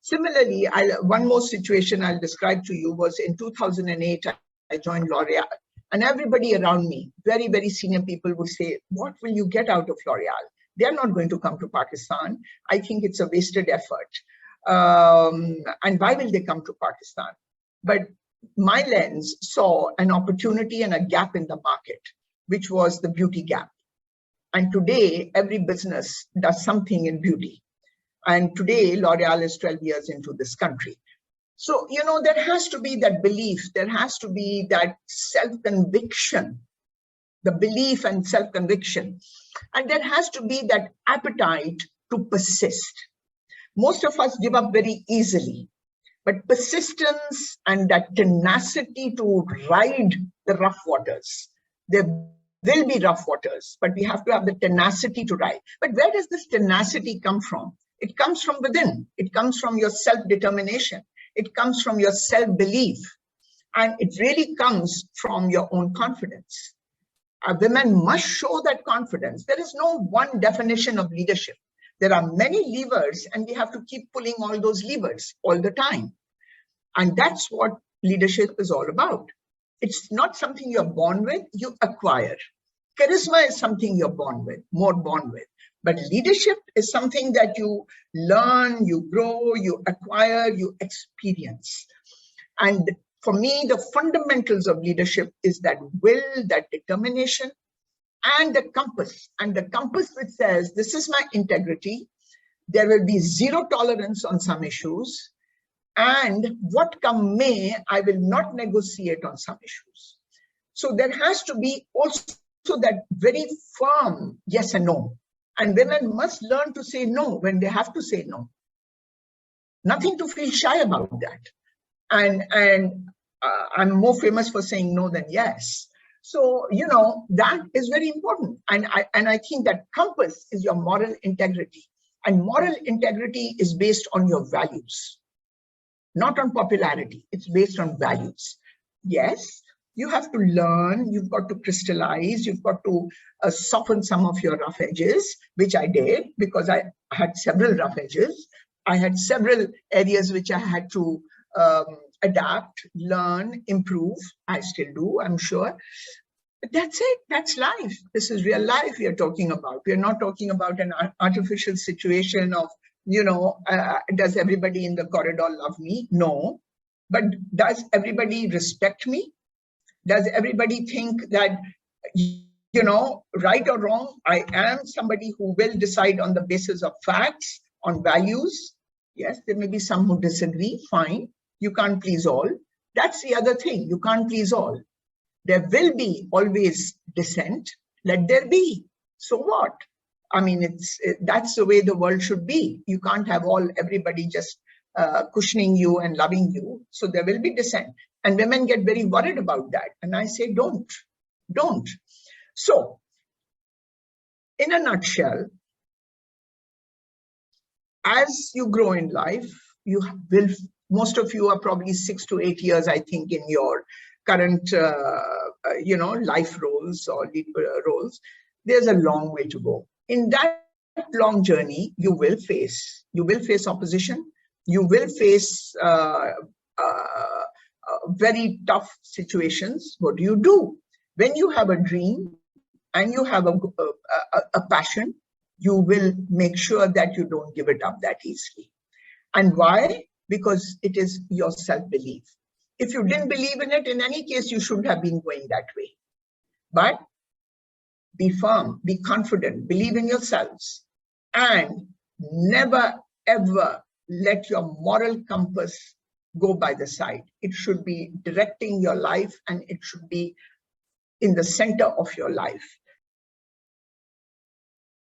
Similarly, one more situation I'll describe to you was in 2008, I joined L'Oreal. And everybody around me, very, very senior people would say, what will you get out of L'Oreal? They're not going to come to Pakistan. I think it's a wasted effort. And why will they come to Pakistan? But my lens saw an opportunity and a gap in the market, which was the beauty gap. And today, every business does something in beauty. And today, L'Oreal is 12 years into this country. So, you know, there has to be that belief, there has to be that self-conviction, the belief and self-conviction. And there has to be that appetite to persist. Most of us give up very easily, but persistence and that tenacity to ride the rough waters. There will be rough waters, but we have to have the tenacity to ride. But where does this tenacity come from? It comes from within. It comes from your self-determination. It comes from your self-belief. And it really comes from your own confidence. Women must show that confidence. There is no one definition of leadership. There are many levers, and we have to keep pulling all those levers all the time. And that's what leadership is all about. It's not something you're born with, you acquire. Charisma is something you're born with, more born with. But leadership is something that you learn, you grow, you acquire, you experience. And for me, the fundamentals of leadership is that will, that determination, and the compass. And the compass which says, this is my integrity. There will be zero tolerance on some issues. And what come may, I will not negotiate on some issues. So there has to be also that very firm yes and no. And women must learn to say no when they have to say no. Nothing to feel shy about that. And I'm more famous for saying no than yes. So, you know, that is very important. And I think that compass is your moral integrity. And moral integrity is based on your values, not on popularity. It's based on values. Yes, you have to learn, you've got to crystallize, you've got to soften some of your rough edges, which I did because I had several rough edges. I had several areas which I had to adapt, learn, improve. I still do, I'm sure. But that's it, that's life. This is real life we are talking about. We are not talking about an artificial situation of, you know, does everybody in the corridor love me? No. But does everybody respect me? Does everybody think that, you know, right or wrong, I am somebody who will decide on the basis of facts, on values? Yes, there may be some who disagree, fine. You can't please all. That's the other thing, you can't please all. There will be always dissent, let there be. So what? I mean, that's the way the world should be. You can't have everybody just cushioning you and loving you. So there will be dissent. And women get very worried about that. And I say, don't. So, in a nutshell, as you grow in life, you will, most of you are probably 6 to 8 years, I think, in your current, you know, life roles or lead roles. There's a long way to go. In that long journey, you will face opposition. You will face very tough situations. What do you do? When you have a dream and you have a passion, you will make sure that you don't give it up that easily. And why? Because it is your self-belief. If you didn't believe in it, in any case, you shouldn't have been going that way. But be firm, be confident, believe in yourselves, and never, ever let your moral compass go by the side. It should be directing your life, and it should be in the center of your life.